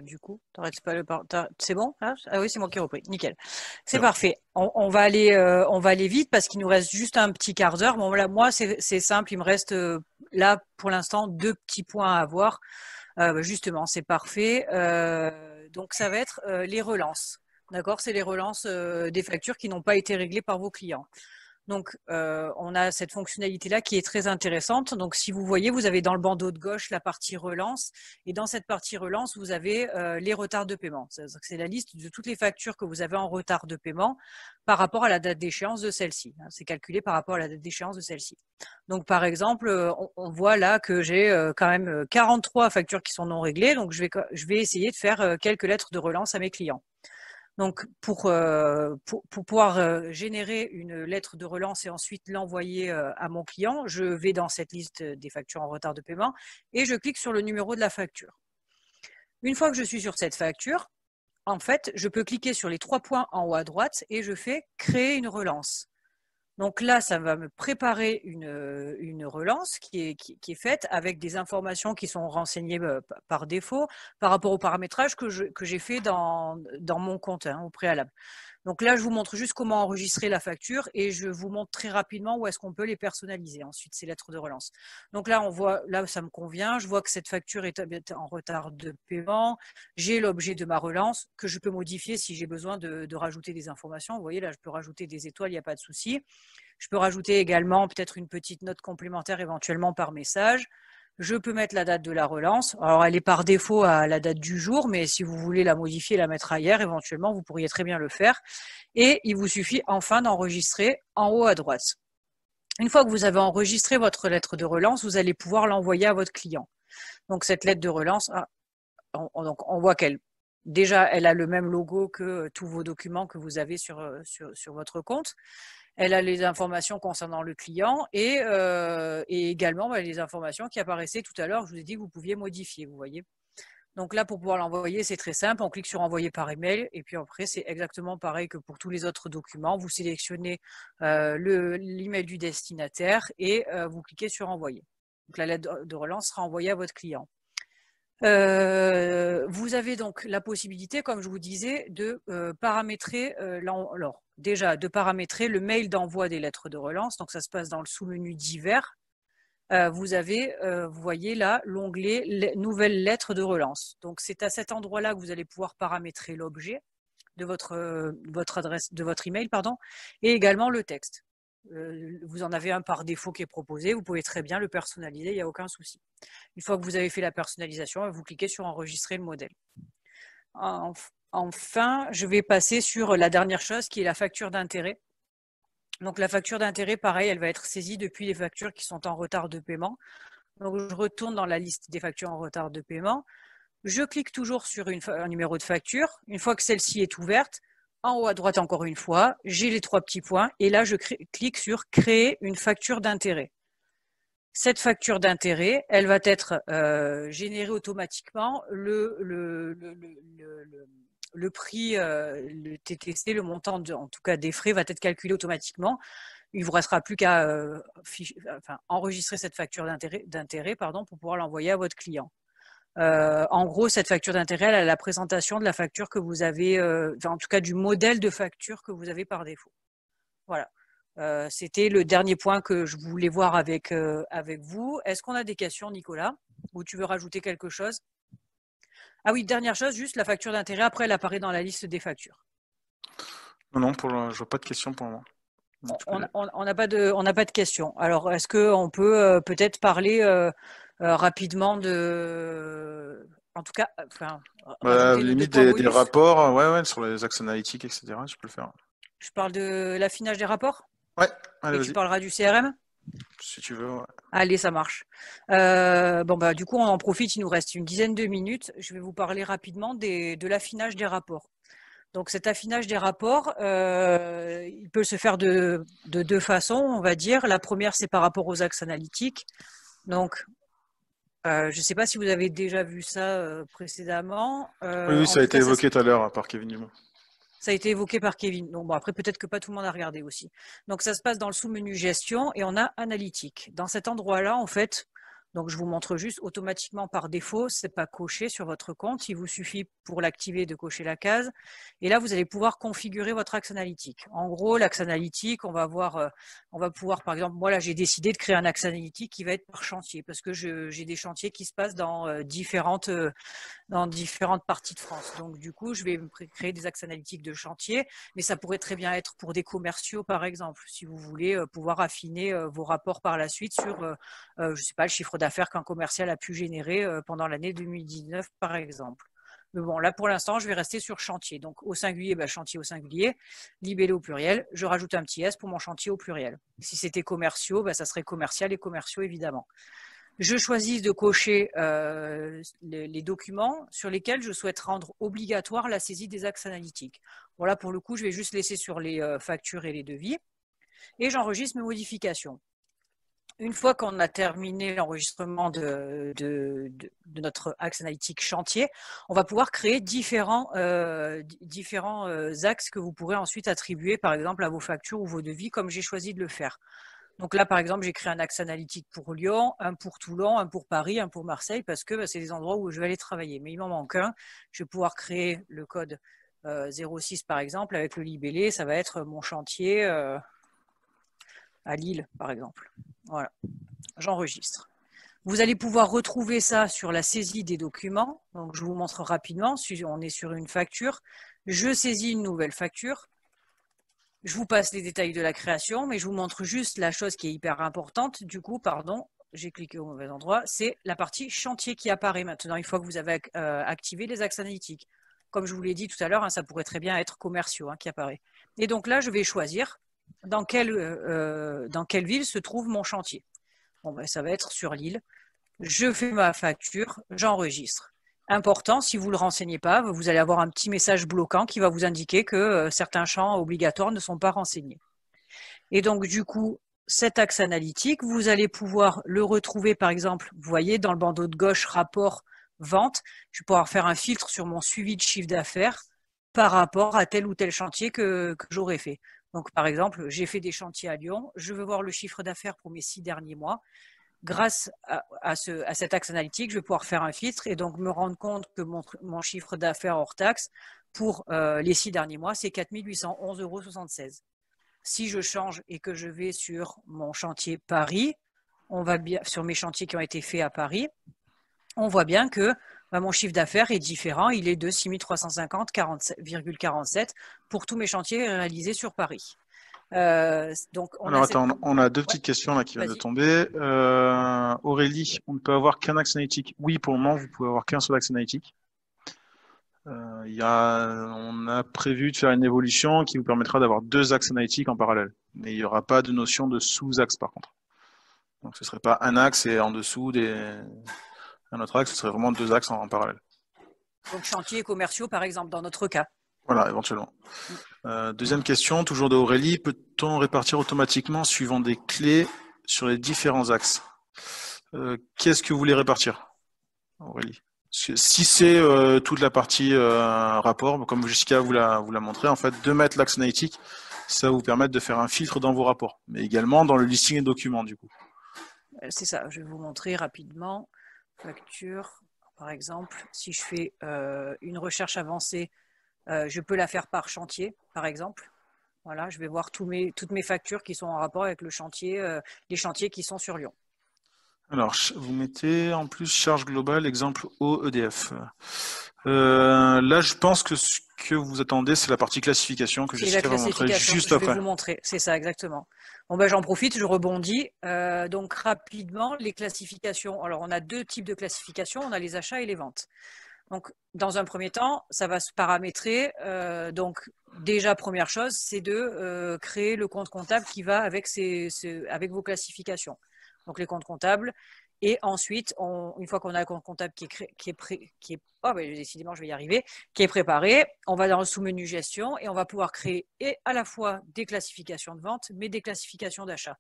Du coup, t'arrêtes pas c'est bon? Ah oui, c'est moi qui ai repris. Nickel. C'est parfait. On va aller vite parce qu'il nous reste juste un petit quart d'heure. Bon, là, moi, c'est simple. Il me reste là, pour l'instant, 2 petits points à voir. Justement, c'est parfait. Donc, ça va être les relances. D'accord? C'est les relances des factures qui n'ont pas été réglées par vos clients. Donc, on a cette fonctionnalité-là qui est très intéressante. Donc, si vous voyez, vous avez dans le bandeau de gauche la partie relance. Et dans cette partie relance, vous avez les retards de paiement. C'est la liste de toutes les factures que vous avez en retard de paiement par rapport à la date d'échéance de celle-ci. C'est calculé par rapport à la date d'échéance de celle-ci. Donc, par exemple, on voit là que j'ai quand même 43 factures qui sont non réglées. Donc, je vais essayer de faire quelques lettres de relance à mes clients. Donc, pour pouvoir générer une lettre de relance et ensuite l'envoyer à mon client, je vais dans cette liste des factures en retard de paiement et je clique sur le numéro de la facture. Une fois que je suis sur cette facture, en fait, je peux cliquer sur les 3 points en haut à droite et je fais « Créer une relance ». Donc là, ça va me préparer une relance qui est faite avec des informations qui sont renseignées par défaut par rapport au paramétrage que j'ai fait dans mon compte au préalable. Donc là, je vous montre juste comment enregistrer la facture et je vous montre très rapidement où est-ce qu'on peut les personnaliser ensuite, ces lettres de relance. Donc là, on voit, là, ça me convient. Je vois que cette facture est en retard de paiement. J'ai l'objet de ma relance que je peux modifier si j'ai besoin de rajouter des informations. Vous voyez, là, je peux rajouter des étoiles, il n'y a pas de souci. Je peux rajouter également peut-être une petite note complémentaire éventuellement par message. Je peux mettre la date de la relance. Alors, elle est par défaut à la date du jour, mais si vous voulez la modifier, la mettre ailleurs, éventuellement, vous pourriez très bien le faire. Et il vous suffit enfin d'enregistrer en haut à droite. Une fois que vous avez enregistré votre lettre de relance, vous allez pouvoir l'envoyer à votre client. Donc, cette lettre de relance, on voit qu'elle déjà, elle a le même logo que tous vos documents que vous avez sur votre compte. Elle a les informations concernant le client et également les informations qui apparaissaient tout à l'heure. Je vous ai dit que vous pouviez modifier, vous voyez. Donc là, pour pouvoir l'envoyer, c'est très simple. On clique sur envoyer par email et puis après, c'est exactement pareil que pour tous les autres documents. Vous sélectionnez l'email du destinataire et vous cliquez sur envoyer. Donc la lettre de relance sera envoyée à votre client. Vous avez donc la possibilité, comme je vous disais, de paramétrer de paramétrer le mail d'envoi des lettres de relance. Donc ça se passe dans le sous-menu divers. Vous voyez là l'onglet nouvelles lettres de relance. Donc c'est à cet endroit-là que vous allez pouvoir paramétrer l'objet de votre email, pardon, et également le texte. Vous en avez un par défaut qui est proposé, vous pouvez très bien le personnaliser, il n'y a aucun souci. Une fois que vous avez fait la personnalisation, vous cliquez sur enregistrer le modèle. Enfin, je vais passer sur la dernière chose qui est la facture d'intérêt. Donc la facture d'intérêt, pareil, elle va être saisie depuis les factures qui sont en retard de paiement. Donc je retourne dans la liste des factures en retard de paiement. Je clique toujours sur un numéro de facture. Une fois que celle-ci est ouverte, en haut à droite encore une fois, j'ai les 3 petits points et là je clique sur créer une facture d'intérêt. Cette facture d'intérêt, elle va être générée automatiquement. Le prix, le TTC, le montant en tout cas des frais va être calculé automatiquement. il vous restera plus qu'à enregistrer cette facture d'intérêt pour pouvoir l'envoyer à votre client. En gros, cette facture d'intérêt, elle a la présentation de la facture que vous avez, en tout cas du modèle de facture que vous avez par défaut. Voilà. C'était le dernier point que je voulais voir avec vous. Est-ce qu'on a des questions, Nicolas, ou tu veux rajouter quelque chose? Ah oui, dernière chose, juste la facture d'intérêt, après, elle apparaît dans la liste des factures. Non, je ne vois pas de questions pour le moment. On n'a pas de questions. Alors, est-ce qu'on peut peut-être parler rapidement en tout cas, limite des rapports, ouais, sur les axes analytiques, etc. Je peux le faire. Je parle de l'affinage des rapports? Ouais, allez, vas-y. Tu parleras du CRM? Si tu veux, ouais. Allez, ça marche. Du coup, on en profite, il nous reste une dizaine de minutes. Je vais vous parler rapidement de l'affinage des rapports. Donc, cet affinage des rapports, il peut se faire de deux façons, on va dire. La première, c'est par rapport aux axes analytiques. Donc, je ne sais pas si vous avez déjà vu ça précédemment. Oui, ça a été évoqué tout à l'heure par Kevin Dumont. Ça a été évoqué par Kevin. Donc, après, peut-être que pas tout le monde a regardé aussi. Donc, ça se passe dans le sous-menu gestion et on a analytique. Dans cet endroit-là, en fait, donc je vous montre juste automatiquement par défaut, c'est pas coché sur votre compte. Il vous suffit pour l'activer de cocher la case. Et là, vous allez pouvoir configurer votre axe analytique. En gros, l'axe analytique, on va pouvoir, par exemple, moi là, j'ai décidé de créer un axe analytique qui va être par chantier parce que j'ai des chantiers qui se passent dans différentes parties de France. Donc, du coup, je vais créer des axes analytiques de chantier, mais ça pourrait très bien être pour des commerciaux, par exemple, si vous voulez pouvoir affiner vos rapports par la suite sur, je sais pas, le chiffre d'affaires qu'un commercial a pu générer pendant l'année 2019, par exemple. Mais bon, là, pour l'instant, je vais rester sur chantier. Donc, au singulier, chantier au singulier, libellé au pluriel. Je rajoute un petit S pour mon chantier au pluriel. Si c'était commerciaux, ça serait commercial et commerciaux, évidemment. Je choisis de cocher les documents sur lesquels je souhaite rendre obligatoire la saisie des axes analytiques. Voilà, pour le coup, je vais juste laisser sur les factures et les devis. Et j'enregistre mes modifications. Une fois qu'on a terminé l'enregistrement de notre axe analytique chantier, on va pouvoir créer différents axes que vous pourrez ensuite attribuer, par exemple, à vos factures ou vos devis, comme j'ai choisi de le faire. Donc là, par exemple, j'ai créé un axe analytique pour Lyon, un pour Toulon, un pour Paris, un pour Marseille, parce que c'est des endroits où je vais aller travailler. Mais il m'en manque un. Je vais pouvoir créer le code 06, par exemple, avec le libellé. Ça va être mon chantier à Lille, par exemple. Voilà, j'enregistre. Vous allez pouvoir retrouver ça sur la saisie des documents. Donc, je vous montre rapidement. Si on est sur une facture, je saisis une nouvelle facture. Je vous passe les détails de la création, mais je vous montre juste la chose qui est hyper importante. Du coup, pardon, j'ai cliqué au mauvais endroit. C'est la partie chantier qui apparaît maintenant, une fois que vous avez activé les axes analytiques. Comme je vous l'ai dit tout à l'heure, ça pourrait très bien être commerciaux qui apparaît. Et donc là, je vais choisir dans quelle ville se trouve mon chantier. Bon, ça va être sur Lille. Je fais ma facture, j'enregistre. Important, si vous ne le renseignez pas, vous allez avoir un petit message bloquant qui va vous indiquer que certains champs obligatoires ne sont pas renseignés. Et donc, du coup, cet axe analytique, vous allez pouvoir le retrouver, par exemple, vous voyez, dans le bandeau de gauche, rapport, vente. Je vais pouvoir faire un filtre sur mon suivi de chiffre d'affaires par rapport à tel ou tel chantier que j'aurais fait. Donc, par exemple, j'ai fait des chantiers à Lyon. Je veux voir le chiffre d'affaires pour mes 6 derniers mois. Grâce à cet axe analytique, je vais pouvoir faire un filtre et donc me rendre compte que mon chiffre d'affaires hors taxe pour les 6 derniers mois, c'est 4 811,76 €. Si je change et que je vais sur mon chantier Paris, sur mes chantiers qui ont été faits à Paris, on voit bien que mon chiffre d'affaires est différent. Il est de 6 350,47 pour tous mes chantiers réalisés sur Paris. Donc on a deux petites questions là qui viennent de tomber. Aurélie, on ne peut avoir qu'un axe analytique? Oui, pour le moment, vous pouvez avoir qu'un seul axe analytique. On a prévu de faire une évolution qui vous permettra d'avoir 2 axes analytiques en parallèle. Mais il n'y aura pas de notion de sous-axe par contre. Donc ce ne serait pas un axe et en dessous un autre axe, ce serait vraiment 2 axes en parallèle. Donc chantiers commerciaux par exemple, dans notre cas. Voilà, éventuellement. Deuxième question, toujours de Aurélie. Peut-on répartir automatiquement suivant des clés sur les différents axes? Qu'est-ce que vous voulez répartir, Aurélie? Si c'est toute la partie rapport, comme Jessica vous l'a montré, en fait, de mettre l'axe analytique, ça va vous permettre de faire un filtre dans vos rapports, mais également dans le listing des documents du coup. C'est ça, je vais vous montrer rapidement. Facture, par exemple, si je fais une recherche avancée, je peux la faire par chantier, par exemple. Voilà, je vais voir toutes mes factures qui sont en rapport avec le chantier, les chantiers qui sont sur Lyon. Alors, vous mettez en plus charge globale, exemple au EDF. Là, je pense que ce que vous attendez, c'est la partie classification que Jessica va montrer juste après. Je vais vous montrer, c'est ça exactement. Bon, ben, j'en profite, je rebondis. Donc rapidement, les classifications. Alors, on a deux types de classifications, on a les achats et les ventes. Donc, dans un premier temps, ça va se paramétrer. Donc, déjà, première chose, c'est de créer le compte comptable qui va avec avec vos classifications. Donc, les comptes comptables. Et ensuite, une fois qu'on a un compte comptable décidément, je vais y arriver, qui est préparé, on va dans le sous-menu gestion et on va pouvoir créer à la fois des classifications de vente, mais des classifications d'achat.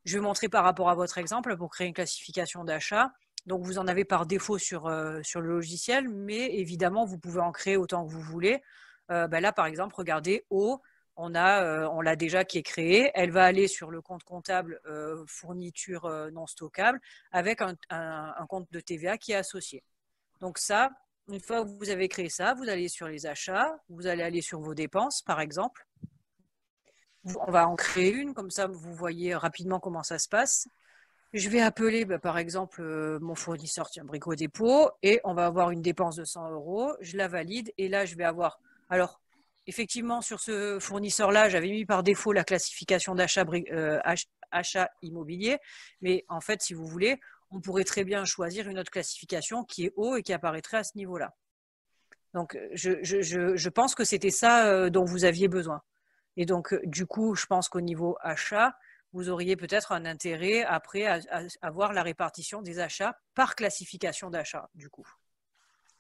Je vais montrer par rapport à votre exemple pour créer une classification d'achat. Donc, vous en avez par défaut sur le logiciel, mais évidemment, vous pouvez en créer autant que vous voulez. Là, par exemple, regardez, on l'a déjà qui est créée. Elle va aller sur le compte comptable fourniture non stockable avec un compte de TVA qui est associé. Donc ça, une fois que vous avez créé ça, vous allez sur les achats, vous allez aller sur vos dépenses, par exemple. On va en créer une, comme ça vous voyez rapidement comment ça se passe. Je vais appeler par exemple mon fournisseur, tiens, Brico Dépôt, et on va avoir une dépense de 100 €. Je la valide et là je vais avoir. Alors, effectivement, sur ce fournisseur-là, j'avais mis par défaut la classification d'achat achat immobilier, mais en fait, si vous voulez, on pourrait très bien choisir une autre classification qui est haut et qui apparaîtrait à ce niveau-là. Donc, je pense que c'était ça dont vous aviez besoin. Et donc, du coup, je pense qu'au niveau achat, vous auriez peut-être un intérêt après à voir la répartition des achats par classification d'achat, du coup.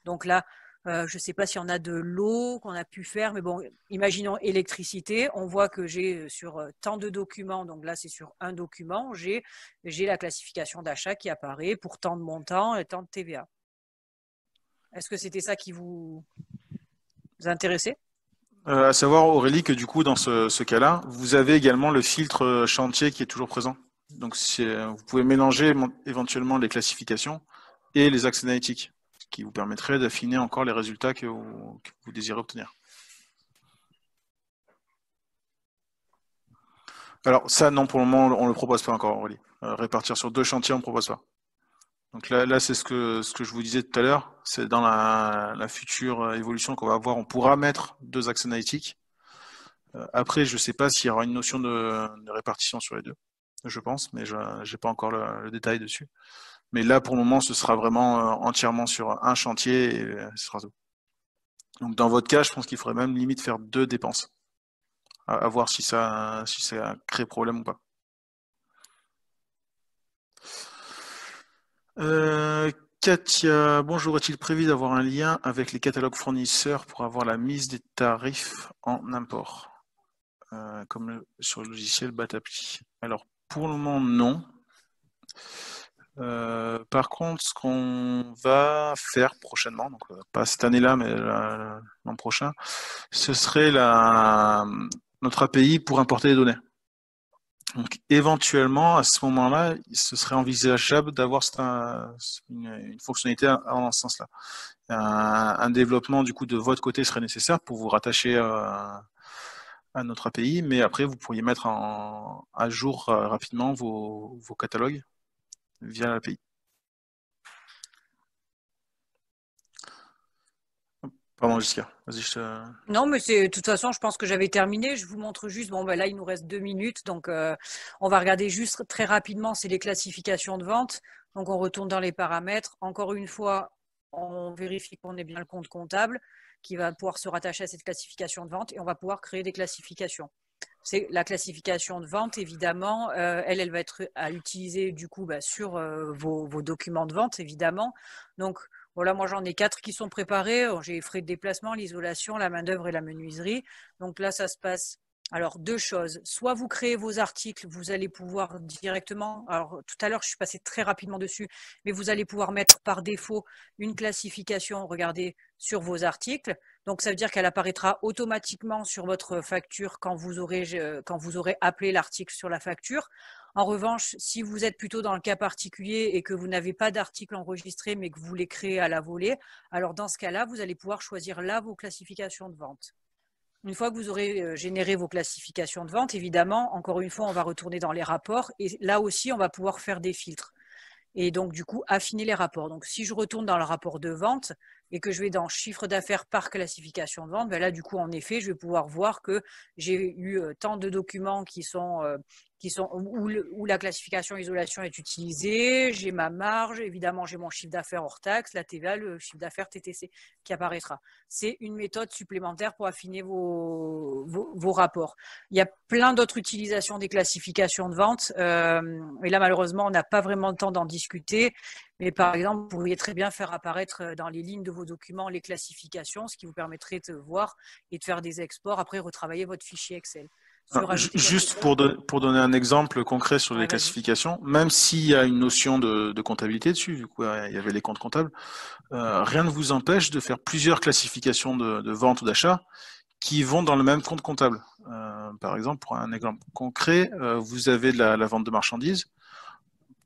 Donc là, je ne sais pas s'il y en a de l'eau qu'on a pu faire, mais bon, imaginons électricité. On voit que j'ai sur tant de documents, donc là c'est sur un document, j'ai la classification d'achat qui apparaît pour tant de montants et tant de TVA. Est-ce que c'était ça qui vous intéressait ? À savoir, Aurélie, que du coup, dans ce cas-là, vous avez également le filtre chantier qui est toujours présent. Donc, vous pouvez mélanger éventuellement les classifications et les axes analytiques, ce qui vous permettrait d'affiner encore les résultats que vous désirez obtenir. Alors, ça, non, pour le moment, on ne le propose pas encore, Aurélie. Répartir sur 2 chantiers, on ne propose pas. Donc là c'est ce que je vous disais tout à l'heure, c'est dans la future évolution qu'on va avoir, on pourra mettre 2 axes analytiques. Après, je ne sais pas s'il y aura une notion de répartition sur les 2, je pense, mais je n'ai pas encore le détail dessus. Mais là, pour le moment, ce sera vraiment entièrement sur un chantier et ce sera tout. Donc dans votre cas, je pense qu'il faudrait même limite faire 2 dépenses, à voir si ça crée problème ou pas. Katia, bonjour, est-il prévu d'avoir un lien avec les catalogues fournisseurs pour avoir la mise des tarifs en import, comme sur le logiciel Batapli? Alors, pour le moment, non. Par contre, ce qu'on va faire prochainement, donc pas cette année-là, mais l'an prochain, ce serait notre API pour importer les données. Donc, éventuellement, à ce moment-là, ce serait envisageable d'avoir une fonctionnalité en ce sens-là. Un développement du coup de votre côté serait nécessaire pour vous rattacher à notre API, mais après, vous pourriez mettre à jour rapidement vos catalogues via l'API. Pardon, Jessica, vas-y, Non, mais de toute façon, je pense que j'avais terminé. Je vous montre juste, là, il nous reste 2 minutes, donc on va regarder juste très rapidement, c'est les classifications de vente. Donc, on retourne dans les paramètres. Encore une fois, on vérifie qu'on ait bien le compte comptable qui va pouvoir se rattacher à cette classification de vente et on va pouvoir créer des classifications. C'est la classification de vente, évidemment, elle va être à utiliser du coup sur vos documents de vente, évidemment. Donc, voilà, moi j'en ai 4 qui sont préparés. J'ai les frais de déplacement, l'isolation, la main-d'œuvre et la menuiserie. Donc là, ça se passe Alors, deux choses. Soit vous créez vos articles, vous allez pouvoir directement, alors tout à l'heure, je suis passée très rapidement dessus, mais vous allez pouvoir mettre par défaut une classification, regardez, sur vos articles. Donc, ça veut dire qu'elle apparaîtra automatiquement sur votre facture quand vous aurez appelé l'article sur la facture. En revanche, si vous êtes plutôt dans le cas particulier et que vous n'avez pas d'article enregistré, mais que vous les créez à la volée, alors dans ce cas-là, vous allez pouvoir choisir là vos classifications de vente. Une fois que vous aurez généré vos classifications de vente, évidemment, encore une fois, on va retourner dans les rapports et là aussi, on va pouvoir faire des filtres et donc du coup affiner les rapports. Donc si je retourne dans le rapport de vente et que je vais dans chiffre d'affaires par classification de vente, ben là du coup en effet je vais pouvoir voir que j'ai eu tant de documents qui sont où la classification isolation est utilisée, j'ai ma marge, évidemment j'ai mon chiffre d'affaires hors taxe, la TVA, le chiffre d'affaires TTC qui apparaîtra. C'est une méthode supplémentaire pour affiner vos rapports. Il y a plein d'autres utilisations des classifications de vente, et là malheureusement on n'a pas vraiment le temps d'en discuter, mais par exemple vous pourriez très bien faire apparaître dans les lignes de vos documents les classifications, ce qui vous permettrait de voir et de faire des exports, après retravailler votre fichier Excel. Alors, juste pour donner un exemple concret sur les classifications, même s'il y a une notion de comptabilité dessus, du coup il y avait les comptes comptables, rien ne vous empêche de faire plusieurs classifications de vente ou d'achat qui vont dans le même compte comptable. Par exemple, pour un exemple concret, vous avez de la vente de marchandises.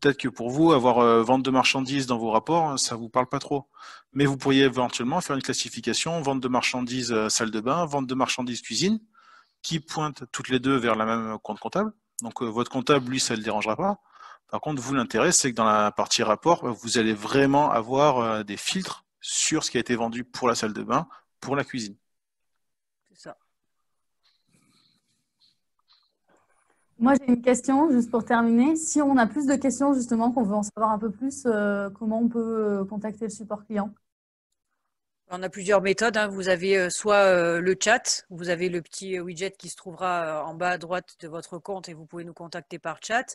Peut-être que pour vous, avoir vente de marchandises dans vos rapports, ça ne vous parle pas trop. Mais vous pourriez éventuellement faire une classification vente de marchandises salle de bain, vente de marchandises cuisine, qui pointent toutes les deux vers la même compte comptable. Donc votre comptable, lui, ça ne le dérangera pas. Par contre, vous, l'intérêt, c'est que dans la partie rapport, vous allez vraiment avoir des filtres sur ce qui a été vendu pour la salle de bain, pour la cuisine. C'est ça. Moi, j'ai une question juste pour terminer. Si on a plus de questions, justement, qu'on veut en savoir un peu plus, comment on peut contacter le support client? On a plusieurs méthodes. Vous avez soit le chat, vous avez le petit widget qui se trouvera en bas à droite de votre compte et vous pouvez nous contacter par chat,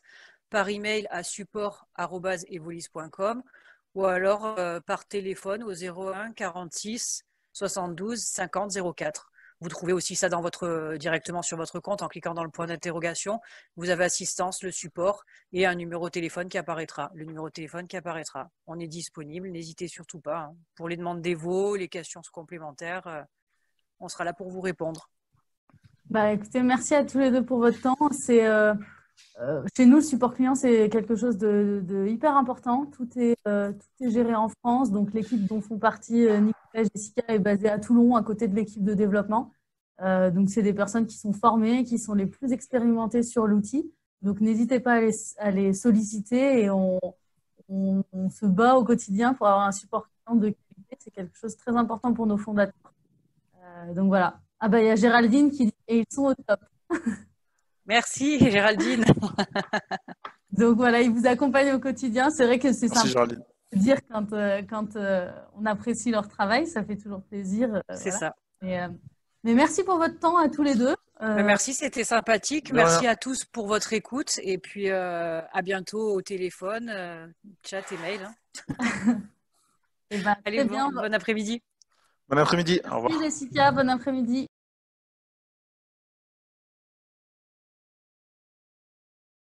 par email à support@evolis.com ou alors par téléphone au 01 46 72 50 04. Vous trouvez aussi ça directement sur votre compte en cliquant dans le point d'interrogation. Vous avez assistance, le support et un numéro de téléphone qui apparaîtra. Le numéro de téléphone qui apparaîtra. On est disponible, n'hésitez surtout pas. Pour les demandes d'Evo, les questions complémentaires, on sera là pour vous répondre. Bah, écoutez, merci à tous les deux pour votre temps. Chez nous, le support client, c'est quelque chose de hyper important. Tout est géré en France. Donc, l'équipe dont font partie Nicolas et Jessica est basée à Toulon, à côté de l'équipe de développement. Donc, c'est des personnes qui sont formées, qui sont les plus expérimentées sur l'outil. Donc, n'hésitez pas à les solliciter et on se bat au quotidien pour avoir un support client de qualité. C'est quelque chose de très important pour nos fondateurs. Donc, voilà. Ah bah, il y a Géraldine qui dit « et ils sont au top ». Merci Géraldine. Donc voilà, ils vous accompagnent au quotidien. C'est vrai que c'est sympa de dire quand on apprécie leur travail, ça fait toujours plaisir. C'est voilà. ça. Mais merci pour votre temps à tous les deux. Merci, c'était sympathique. Merci à tous pour votre écoute et puis à bientôt au téléphone, chat et mail. Et ben, Allez, bien. bon après-midi. Bon après-midi. Au revoir. Merci Jessica, bon après-midi.